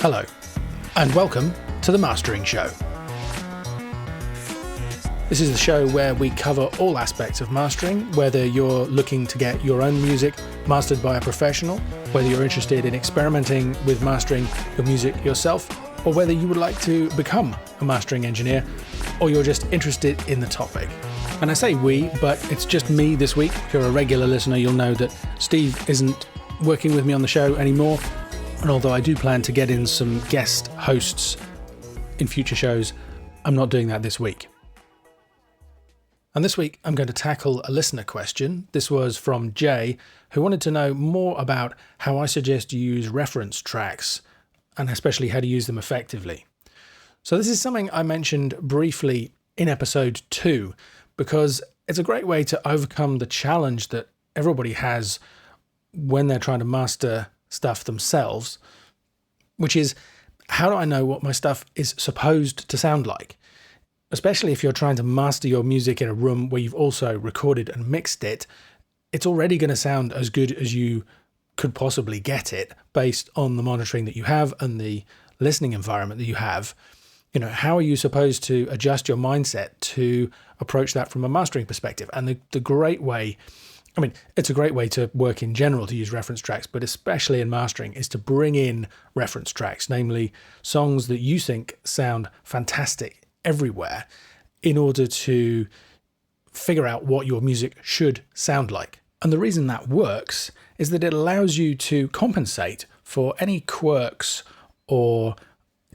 Hello, and welcome to The Mastering Show. This is the show where we cover all aspects of mastering, whether you're looking to get your own music mastered by a professional, whether you're interested in experimenting with mastering your music yourself, or whether you would like to become a mastering engineer, or you're just interested in the topic. And I say we, but it's just me this week. If you're a regular listener, you'll know that Steve isn't working with me on the show anymore. And although I do plan to get in some guest hosts in future shows, I'm not doing that this week. And this week, I'm going to tackle a listener question. This was from Jay, who wanted to know more about how I suggest you use reference tracks, and especially how to use them effectively. So this is something I mentioned briefly in episode 2, because it's a great way to overcome the challenge that everybody has when they're trying to master stuff themselves, which is, how do I know what my stuff is supposed to sound like? Especially if you're trying to master your music in a room where you've also recorded and mixed it, it's already going to sound as good as you could possibly get it based on the monitoring that you have and the listening environment that you have. You know, how are you supposed to adjust your mindset to approach that from a mastering perspective? And the great way, I mean, it's a great way to work in general to use reference tracks, but especially in mastering, is to bring in reference tracks, namely songs that you think sound fantastic everywhere, in order to figure out what your music should sound like. And the reason that works is that it allows you to compensate for any quirks or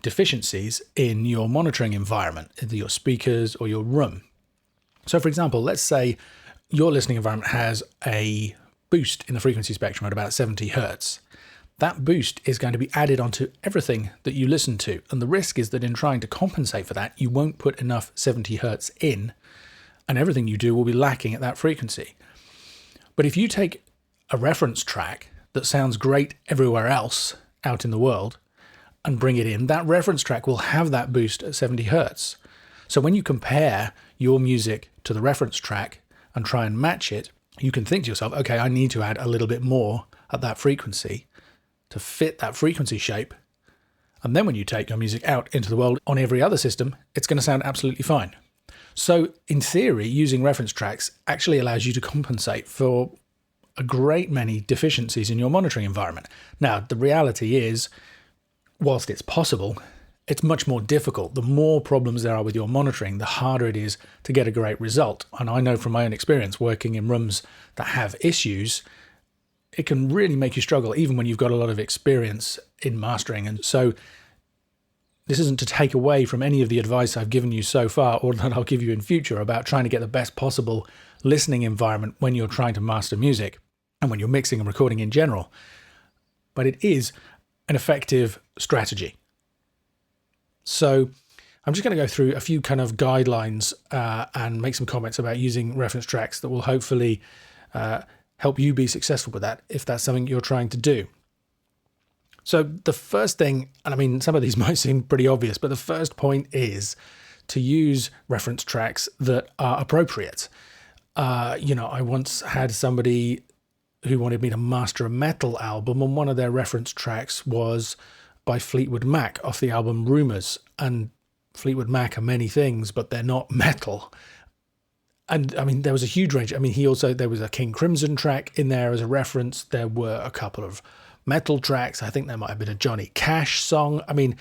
deficiencies in your monitoring environment, either your speakers or your room. So for example, let's say your listening environment has a boost in the frequency spectrum at about 70 hertz. That boost is going to be added onto everything that you listen to. And the risk is that in trying to compensate for that, you won't put enough 70 hertz in, and everything you do will be lacking at that frequency. But if you take a reference track that sounds great everywhere else out in the world and bring it in, that reference track will have that boost at 70 hertz. So when you compare your music to the reference track and try and match it, you can think to yourself, okay, I need to add a little bit more at that frequency to fit that frequency shape. And then when you take your music out into the world on every other system, it's going to sound absolutely fine. So in theory, using reference tracks actually allows you to compensate for a great many deficiencies in your monitoring environment. Now, the reality is, whilst it's possible, it's much more difficult. The more problems there are with your monitoring, the harder it is to get a great result. And I know from my own experience working in rooms that have issues, it can really make you struggle, even when you've got a lot of experience in mastering. And so this isn't to take away from any of the advice I've given you so far, or that I'll give you in future, about trying to get the best possible listening environment when you're trying to master music and when you're mixing and recording in general. But it is an effective strategy. So I'm just going to go through a few kind of guidelines and make some comments about using reference tracks that will hopefully help you be successful with that, if that's something you're trying to do. So the first thing, and I mean, some of these might seem pretty obvious, but the first point is to use reference tracks that are appropriate. I once had somebody who wanted me to master a metal album, and one of their reference tracks was by Fleetwood Mac off the album Rumours. And Fleetwood Mac are many things, but they're not metal. And I mean, there was a huge range. I mean, there was a King Crimson track in there as a reference. There were a couple of metal tracks. I think there might have been a Johnny Cash song. I mean,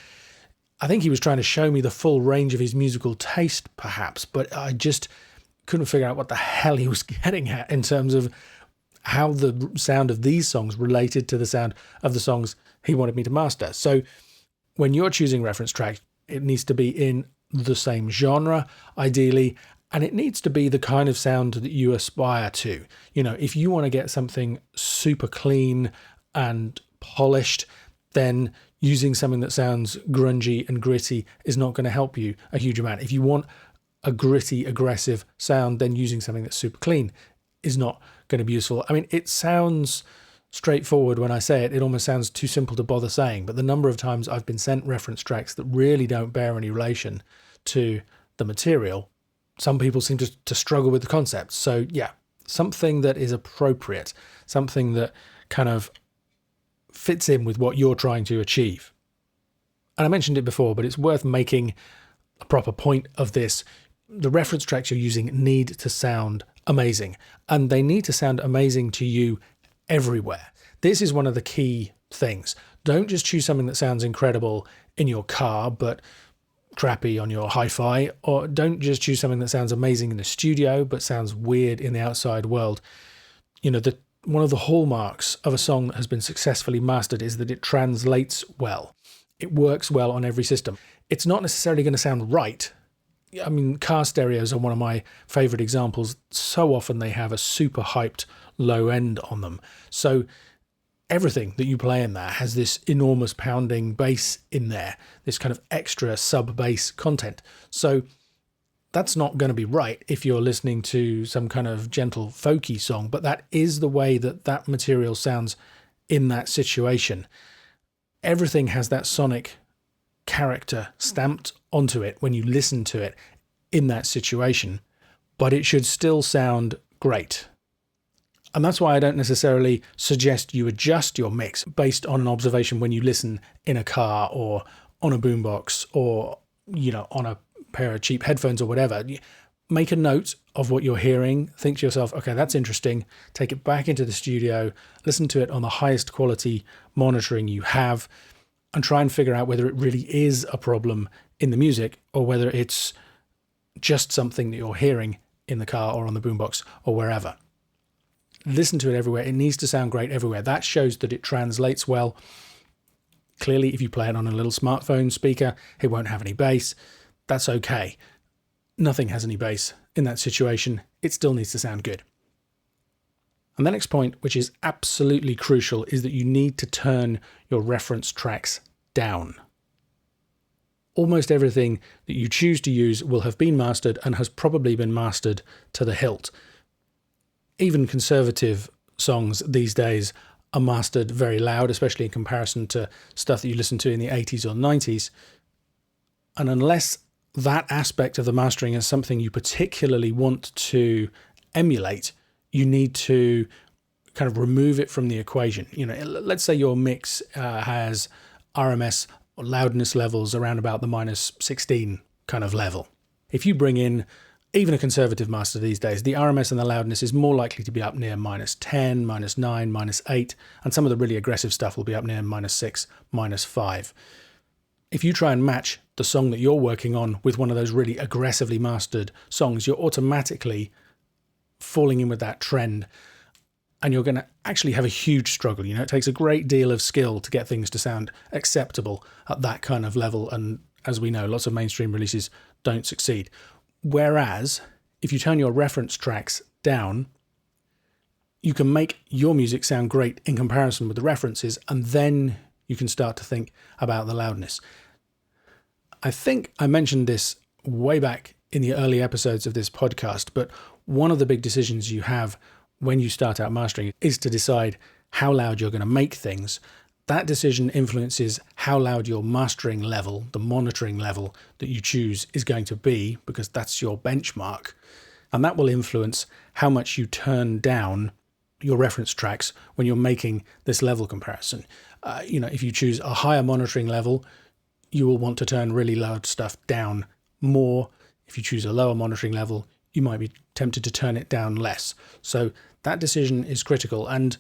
I think he was trying to show me the full range of his musical taste, perhaps, but I just couldn't figure out what the hell he was getting at in terms of how the sound of these songs related to the sound of the songs he wanted me to master. So when you're choosing reference tracks, it needs to be in the same genre, ideally, and it needs to be the kind of sound that you aspire to. You know, if you want to get something super clean and polished, then using something that sounds grungy and gritty is not going to help you a huge amount. If you want a gritty, aggressive sound, then using something that's super clean is not going to be useful. I mean, it sounds straightforward when I say it. It almost sounds too simple to bother saying, but the number of times I've been sent reference tracks that really don't bear any relation to the material, some people seem to struggle with the concept. So yeah, something that is appropriate, something that kind of fits in with what you're trying to achieve. And I mentioned it before, but it's worth making a proper point of this. The reference tracks you're using need to sound amazing, and they need to sound amazing to you everywhere. This is one of the key things. Don't just choose something that sounds incredible in your car, but crappy on your hi-fi, or don't just choose something that sounds amazing in the studio, but sounds weird in the outside world. One of the hallmarks of a song that has been successfully mastered is that it translates well. It works well on every system. It's not necessarily going to sound right. I mean, car stereos are one of my favorite examples. So often they have a super hyped low end on them. So everything that you play in there has this enormous pounding bass in there, this kind of extra sub bass content. So that's not going to be right if you're listening to some kind of gentle folky song, but that is the way that material sounds in that situation. Everything has that sonic character stamped onto it when you listen to it in that situation, but it should still sound great. And that's why I don't necessarily suggest you adjust your mix based on an observation when you listen in a car or on a boombox or, on a pair of cheap headphones or whatever. Make a note of what you're hearing. Think to yourself, okay, that's interesting. Take it back into the studio, listen to it on the highest quality monitoring you have, and try and figure out whether it really is a problem in the music or whether it's just something that you're hearing in the car or on the boombox or wherever. Listen to it everywhere. It needs to sound great everywhere. That shows that it translates well. Clearly, if you play it on a little smartphone speaker, it won't have any bass. That's okay. Nothing has any bass in that situation. It still needs to sound good. And the next point, which is absolutely crucial, is that you need to turn your reference tracks down. Almost everything that you choose to use will have been mastered and has probably been mastered to the hilt. Even conservative songs these days are mastered very loud, especially in comparison to stuff that you listen to in the 80s or 90s. And unless that aspect of the mastering is something you particularly want to emulate, you need to kind of remove it from the equation. Let's say your mix has RMS or loudness levels around about the -16 kind of level. If you bring in even a conservative master these days, the RMS and the loudness is more likely to be up near -10, -9, -8, and some of the really aggressive stuff will be up near -6, -5. If you try and match the song that you're working on with one of those really aggressively mastered songs, you're automatically falling in with that trend, and you're going to actually have a huge struggle. It takes a great deal of skill to get things to sound acceptable at that kind of level, and as we know, lots of mainstream releases don't succeed. Whereas, if you turn your reference tracks down, you can make your music sound great in comparison with the references, and then you can start to think about the loudness. I think I mentioned this way back in the early episodes of this podcast, but one of the big decisions you have when you start out mastering is to decide how loud you're going to make things. That decision influences how loud your mastering level, the monitoring level that you choose, is going to be, because that's your benchmark. And that will influence how much you turn down your reference tracks when you're making this level comparison. If you choose a higher monitoring level, you will want to turn really loud stuff down more. If you choose a lower monitoring level, you might be tempted to turn it down less. So that decision is critical. And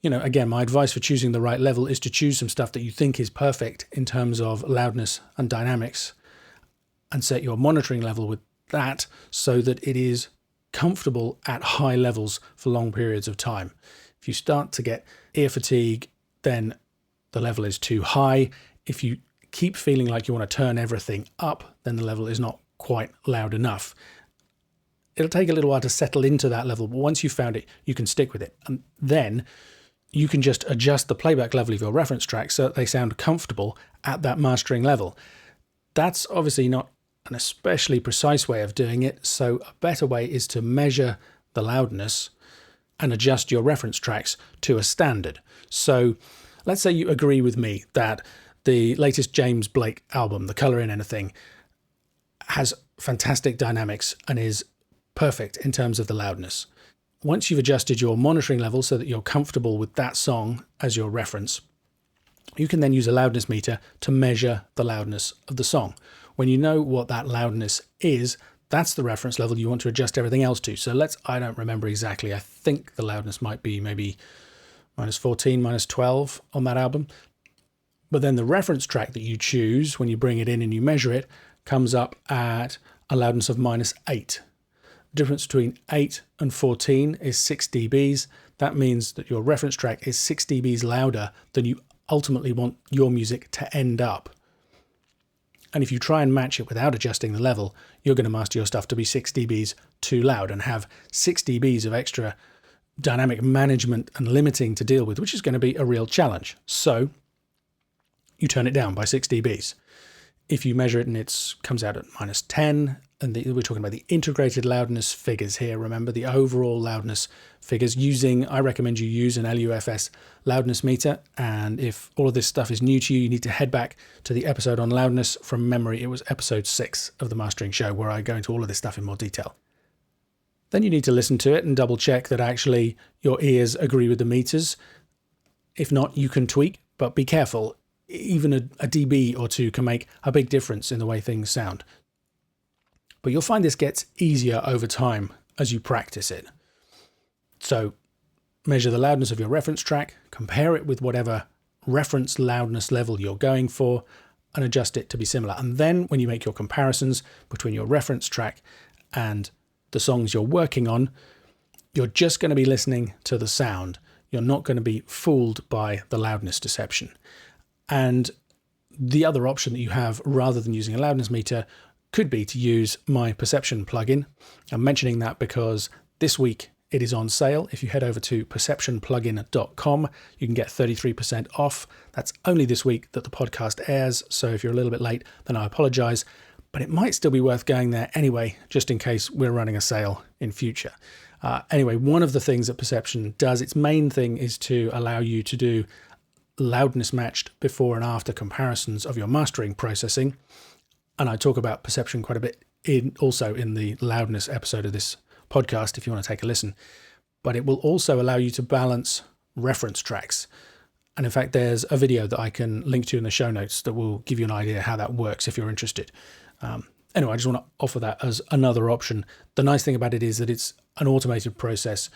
again, my advice for choosing the right level is to choose some stuff that you think is perfect in terms of loudness and dynamics, and set your monitoring level with that so that it is comfortable at high levels for long periods of time. If you start to get ear fatigue, then the level is too high. If you keep feeling like you want to turn everything up, then the level is not quite loud enough. It'll take a little while to settle into that level, but once you've found it, you can stick with it. And then you can just adjust the playback level of your reference tracks so that they sound comfortable at that mastering level. That's obviously not an especially precise way of doing it, so a better way is to measure the loudness and adjust your reference tracks to a standard. So let's say you agree with me that the latest James Blake album, The Colour in Anything, has fantastic dynamics and is perfect in terms of the loudness. Once you've adjusted your monitoring level so that you're comfortable with that song as your reference, You can then use a loudness meter to measure the loudness of the song. When you know what that loudness is, that's the reference level you want to adjust everything else to. So I don't remember exactly. I think the loudness might be maybe -14, -12 on that album. But then the reference track that you choose when you bring it in and you measure it comes up at a loudness of -8. The difference between 8 and 14 is 6 dBs. That means that your reference track is 6 dBs louder than you ultimately want your music to end up. And if you try and match it without adjusting the level, you're going to master your stuff to be 6 dBs too loud and have 6 dBs of extra dynamic management and limiting to deal with, which is going to be a real challenge. So you turn it down by 6 dBs. If you measure it and it comes out at -10, and we're talking about the integrated loudness figures here, remember the overall loudness figures, I recommend you use an LUFS loudness meter. And if all of this stuff is new to you, you need to head back to the episode on loudness. From memory, it was episode 6 of the Mastering Show, where I go into all of this stuff in more detail. Then you need to listen to it and double check that actually your ears agree with the meters. If not, you can tweak, but be careful. Even a dB or two can make a big difference in the way things sound. But you'll find this gets easier over time as you practice it. So measure the loudness of your reference track, compare it with whatever reference loudness level you're going for, and adjust it to be similar. And then when you make your comparisons between your reference track and the songs you're working on, you're just going to be listening to the sound. You're not going to be fooled by the loudness deception. And the other option that you have, rather than using a loudness meter, could be to use my Perception plugin. I'm mentioning that because this week it is on sale. If you head over to perceptionplugin.com, you can get 33% off. That's only this week that the podcast airs, so if you're a little bit late, then I apologize. But it might still be worth going there anyway, just in case we're running a sale in future. Anyway, one of the things that Perception does, its main thing is to allow you to do loudness matched before and after comparisons of your mastering processing. And I talk about Perception quite a bit also in the loudness episode of this podcast, if you want to take a listen. But it will also allow you to balance reference tracks. And in fact, there's a video that I can link to in the show notes that will give you an idea how that works if you're interested. Anyway, I just want to offer that as another option. The nice thing about it is that it's an automated process,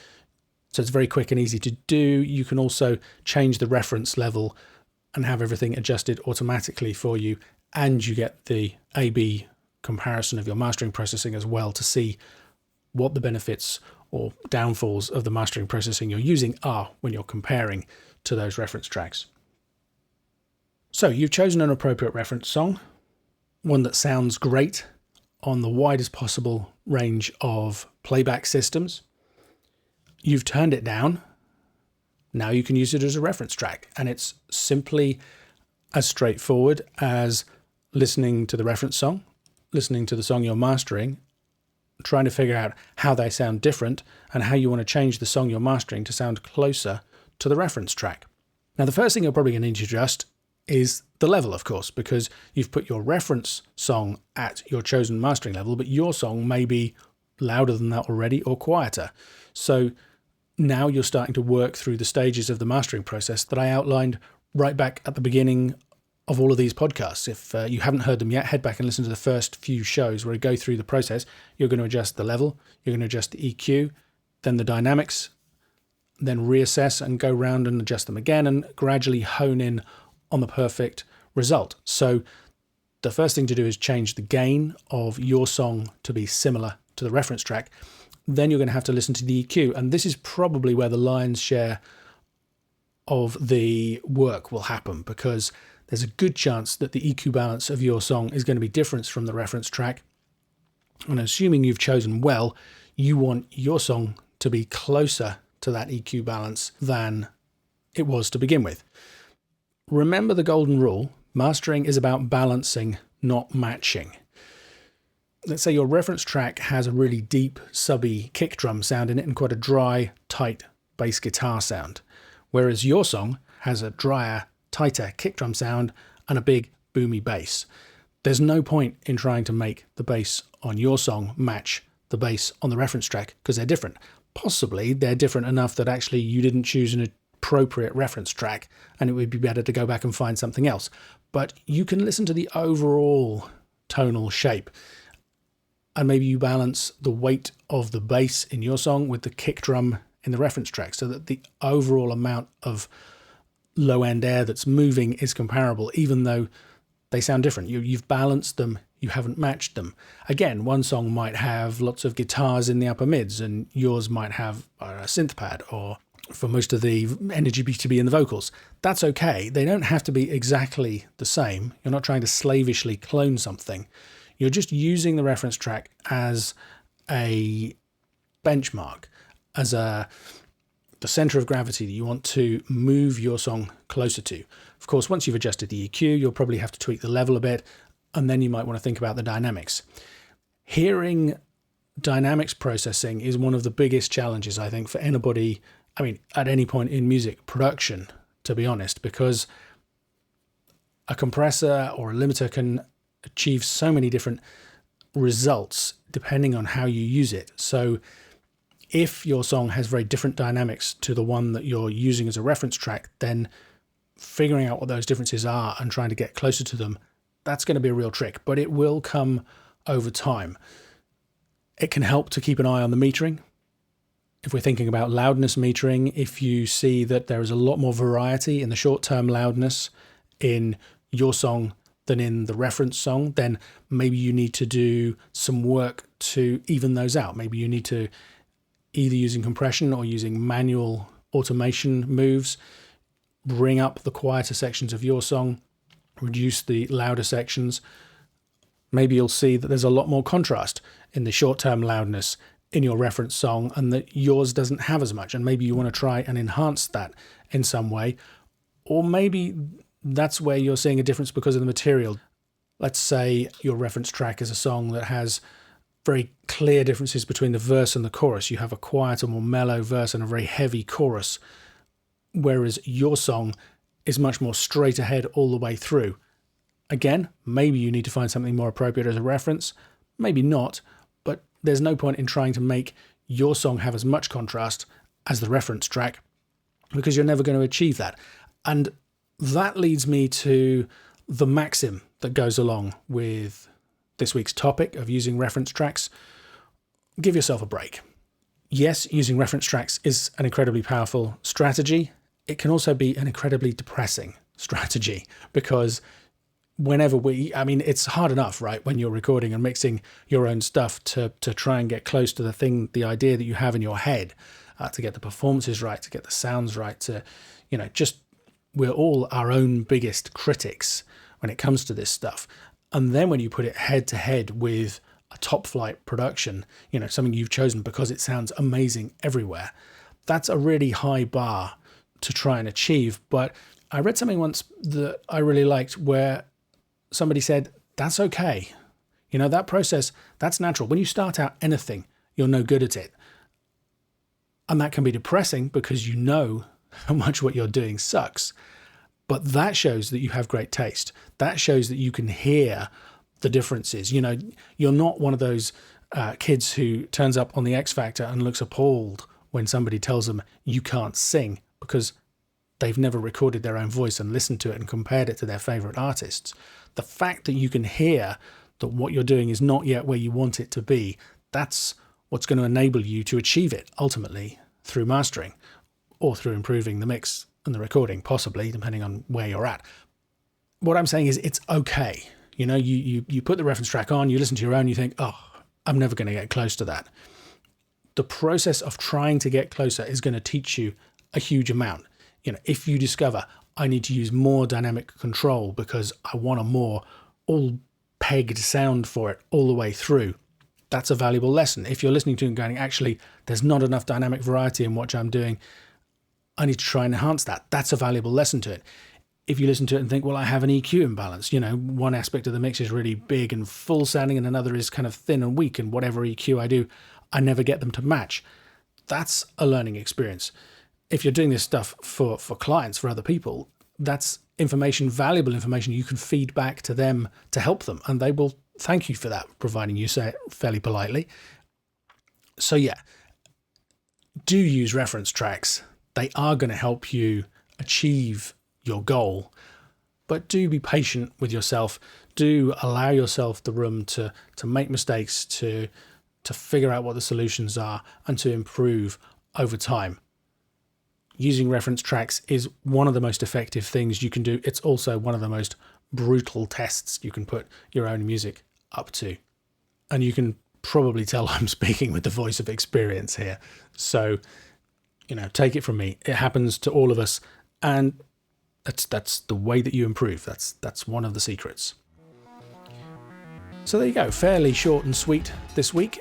so it's very quick and easy to do. You can also change the reference level and have everything adjusted automatically for you, and you get the A/B comparison of your mastering processing as well to see what the benefits or downfalls of the mastering processing you're using are when you're comparing to those reference tracks. So you've chosen an appropriate reference song, one that sounds great on the widest possible range of playback systems. You've turned it down. Now you can use it as a reference track, and it's simply as straightforward as listening to the reference song, listening to the song you're mastering, trying to figure out how they sound different and how you want to change the song you're mastering to sound closer to the reference track. Now, the first thing you're probably going to need to adjust is the level, of course, because you've put your reference song at your chosen mastering level, but your song may be louder than that already or quieter. So now you're starting to work through the stages of the mastering process that I outlined right back at the beginning of all of these podcasts. If you haven't heard them yet, head back and listen to the first few shows where I go through the process. You're going to adjust the level, you're going to adjust the EQ, then the dynamics, then reassess and go round and adjust them again and gradually hone in on the perfect result. So the first thing to do is change the gain of your song to be similar to the reference track. Then you're going to have to listen to the EQ, and this is probably where the lion's share of the work will happen, because there's a good chance that the EQ balance of your song is going to be different from the reference track. And assuming you've chosen well, you want your song to be closer to that EQ balance than it was to begin with. Remember the golden rule: mastering is about balancing, not matching. Let's say your reference track has a really deep, subby kick drum sound in it and quite a dry, tight bass guitar sound, whereas your song has a drier, tighter kick drum sound and a big, boomy bass. There's no point in trying to make the bass on your song match the bass on the reference track because they're different. Possibly they're different enough that actually you didn't choose a appropriate reference track, and it would be better to go back and find something else. But you can listen to the overall tonal shape, and maybe you balance the weight of the bass in your song with the kick drum in the reference track so that the overall amount of low end air that's moving is comparable, even though they sound different. You've balanced them, you haven't matched them. Again, one song might have lots of guitars in the upper mids and yours might have a synth pad, or for most of the energy to be in the vocals. That's okay. They don't have to be exactly the same. You're not trying to slavishly clone something. You're just using the reference track as a benchmark, as the center of gravity that you want to move your song closer to. Of course, once you've adjusted the EQ, you'll probably have to tweak the level a bit, and then you might want to think about the dynamics. Hearing dynamics processing is one of the biggest challenges, I think, for anybody, at any point in music production, to be honest, because a compressor or a limiter can achieve so many different results depending on how you use it. So if your song has very different dynamics to the one that you're using as a reference track, then figuring out what those differences are and trying to get closer to them, that's going to be a real trick, but it will come over time. It can help to keep an eye on the metering. If we're thinking about loudness metering, if you see that there is a lot more variety in the short-term loudness in your song than in the reference song, then maybe you need to do some work to even those out. Maybe you need to, either using compression or using manual automation moves, bring up the quieter sections of your song, reduce the louder sections. Maybe you'll see that there's a lot more contrast in the short-term loudness in your reference song and that yours doesn't have as much, and maybe you want to try and enhance that in some way. Or maybe that's where you're seeing a difference because of the material. Let's say your reference track is a song that has very clear differences between the verse and the chorus. You have a quieter, more mellow verse and a very heavy chorus, whereas your song is much more straight ahead all the way through. Again, maybe you need to find something more appropriate as a reference, maybe not, but there's no point in trying to make your song have as much contrast as the reference track because you're never going to achieve that. And that leads me to the maxim that goes along with this week's topic of using reference tracks. Give yourself a break. Yes, using reference tracks is an incredibly powerful strategy. It can also be an incredibly depressing strategy because whenever it's hard enough, right, when you're recording and mixing your own stuff to try and get close to the idea that you have in your head, to get the performances right, to get the sounds right, to, we're all our own biggest critics when it comes to this stuff. And then when you put it head to head with a top flight production, something you've chosen because it sounds amazing everywhere, that's a really high bar to try and achieve. But I read something once that I really liked where somebody said, that's okay. That process, that's natural. When you start out anything, you're no good at it. And that can be depressing because you know how much what you're doing sucks. But that shows that you have great taste. That shows that you can hear the differences. You're not one of those kids who turns up on the X Factor and looks appalled when somebody tells them you can't sing because they've never recorded their own voice and listened to it and compared it to their favorite artists. The fact that you can hear that what you're doing is not yet where you want it to be, that's what's going to enable you to achieve it ultimately through mastering or through improving the mix and the recording, possibly, depending on where you're at. What I'm saying is it's okay. You put the reference track on, you listen to your own, you think, oh, I'm never going to get close to that. The process of trying to get closer is going to teach you a huge amount. If you discover I need to use more dynamic control because I want a more all pegged sound for it all the way through, that's a valuable lesson. If you're listening to it and going, actually, there's not enough dynamic variety in what I'm doing, I need to try and enhance that. That's a valuable lesson to it. If you listen to it and think, well, I have an EQ imbalance, one aspect of the mix is really big and full sounding and another is kind of thin and weak, and whatever EQ I do, I never get them to match. That's a learning experience. If you're doing this stuff for clients, for other people, that's information, valuable information you can feed back to them to help them, and they will thank you for that, providing you say it fairly politely. So yeah, do use reference tracks. They are going to help you achieve your goal. But do be patient with yourself. Do allow yourself the room to make mistakes, to figure out what the solutions are, and to improve over time. Using reference tracks is one of the most effective things you can do. It's also one of the most brutal tests you can put your own music up to. And you can probably tell I'm speaking with the voice of experience here. So, take it from me. It happens to all of us, and that's the way that you improve. That's one of the secrets. So there you go. Fairly short and sweet this week.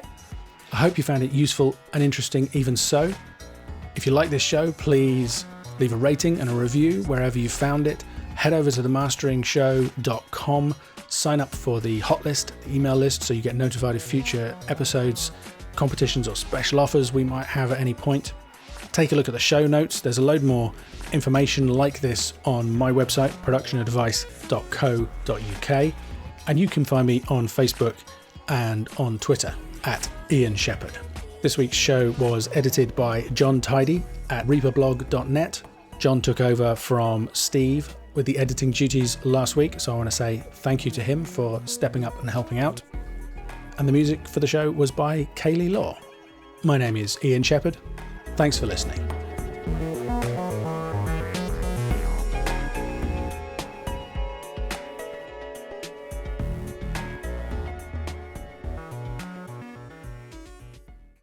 I hope you found it useful and interesting even so. If you like this show, please leave a rating and a review wherever you found it. Head over to themasteringshow.com, sign up for the hot list, the email list, so you get notified of future episodes, competitions or special offers we might have at any point. Take a look at the show notes. There's a load more information like this on my website, productionadvice.co.uk. And you can find me on Facebook and on Twitter at Ian Shepherd. This week's show was edited by John Tidy at reaperblog.net. John took over from Steve with the editing duties last week, so I want to say thank you to him for stepping up and helping out. And the music for the show was by Kaylee Law. My name is Ian Shepherd. Thanks for listening.